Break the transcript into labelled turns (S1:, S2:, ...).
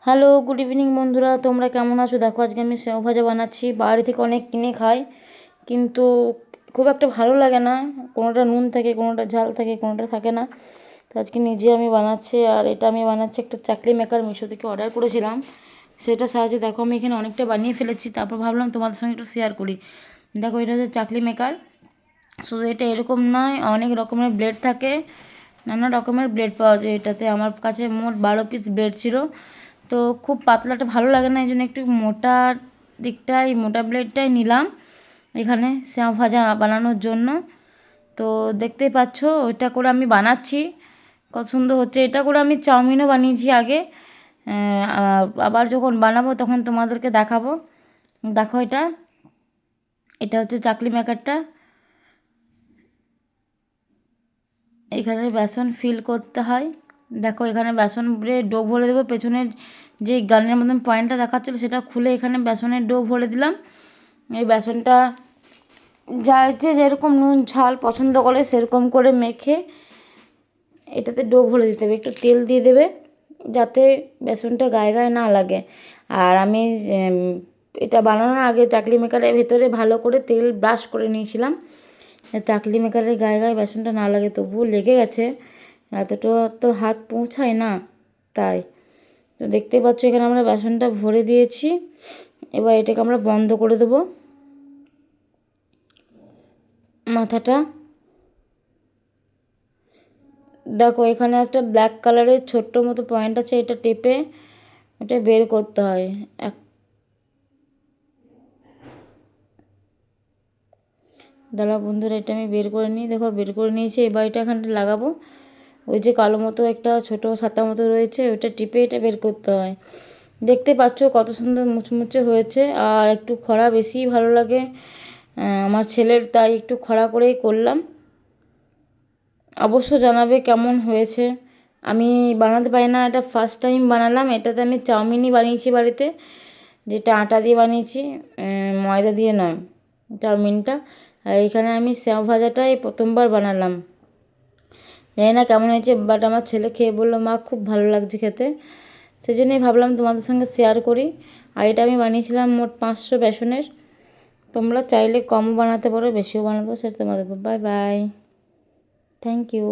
S1: Hello, good evening বন্ধুরা, তোমরা কেমন আছো? দেখো আজকে আমি সেও ভাজা বানাচ্ছি। বাইরে থেকে অনেক কিনে খাই, কিন্তু খুব একটা ভালো লাগে না। কোনোটা নুন থাকে, কোনোটা ঝাল থাকে, কোনোটা থাকে না। তো আজকে নিজে আমি বানাচ্ছি। আর এটা আমি বানাচ্ছি একটা চাকলি মেকার, মিশো থেকে অর্ডার করেছিলাম। সেটা সাহায্যে দেখো আমি এখানে অনেকটা বানিয়ে ফেলেছি। তারপর ভাবলাম তোমাদের সঙ্গে একটু শেয়ার করি। দেখো এটা হচ্ছে চাকলি মেকার। শুধু এটা এরকম নয়, অনেক রকমের ব্লেড থাকে, নানা রকমের ব্লেড পাওয়া যায় এটাতে। আমার কাছে মোট 12 পিস ব্লেড ছিল। তো খুব পাতলাটা ভালো লাগে না, এই জন্য একটু মোটা দিকটাই, মোটা ব্লেডটাই নিলাম এখানে সেও ভাজা বানানোর জন্য। তো দেখতেই পাচ্ছ ওইটা করে আমি বানাচ্ছি, কত সুন্দর হচ্ছে। এটা করে আমি চাউমিনও বানিয়েছি আগে। আবার যখন বানাবো তখন তোমাদেরকে দেখাবো। দেখো এটা এটা হচ্ছে চাকলি মেকারটা। এখানে বেসন ফিল করতে হয়। দেখো এখানে বেসন ডো ভরে দেবো। পেছনের যে গানের মতন পয়েন্টটা দেখাচ্ছিলো সেটা খুলে এখানে বেসনের ডো ভরে দিলাম। এই বেসনটা যে যেরকম নুন ঝাল পছন্দ করে সেরকম করে মেখে এটাতে ডো ভরে দিতে হবে। একটু তেল দিয়ে দেবে যাতে বেসনটা গায়ে গায়ে না লাগে। আর আমি এটা বানানোর আগে চাকলি মেকারের ভেতরে ভালো করে তেল ব্রাশ করে নিয়েছিলাম, চাকলি মেকারের গায়ে গায়ে বেসনটা না লাগে। তবুও লেগে গেছে, এতটা তো হাত পৌঁছায় না, তাই। তো দেখতেই পাচ্ছ এখানে আমরা বেসনটা ভরে দিয়েছি। এবার এটাকে আমরা বন্ধ করে দেবো মাথাটা। দেখো এখানে একটা ব্ল্যাক কালারের ছোট্ট মতো পয়েন্ট আছে, এটা টেপে এটা বের করতে হয়। দাঁড়া বন্ধুরা, এটা আমি বের করে নিই। দেখো বের করে নিয়েছি। এবার এটা এখানটা লাগাবো। ওই যে কালো মতো একটা ছোটো ছাতা মতো রয়েছে, ওইটা টিপে এটা বের করতে হয়। দেখতে পাচ্ছ কত সুন্দর মুচমুচে হয়েছে। আর একটু খরা বেশিই ভালো লাগে আমার ছেলের, তাই একটু খরা করেই করলাম। অবশ্য জানাবে কেমন হয়েছে। আমি বানাতে পারি না, এটা ফার্স্ট টাইম বানালাম। এটাতে আমি চাউমিনই বানিয়েছি বাড়িতে, যেটা আটা দিয়ে বানিয়েছি, ময়দা দিয়ে নয় চাউমিনটা। আর এখানে আমি সেও ভাজাটাই প্রথমবার বানালাম। জানি না কেমন হয়েছে, বাট আমার ছেলে খেয়ে বললো মা খুব ভালো লাগছে খেতে। সেই জন্যই ভাবলাম তোমাদের সঙ্গে শেয়ার করি। আর এটা আমি বানিয়েছিলাম মোট 500 বেসনের। তোমরা চাইলে কমও বানাতে পারো, বেশিও বানাতে পারো, সেটা তোমাদের। Bye bye, thank you.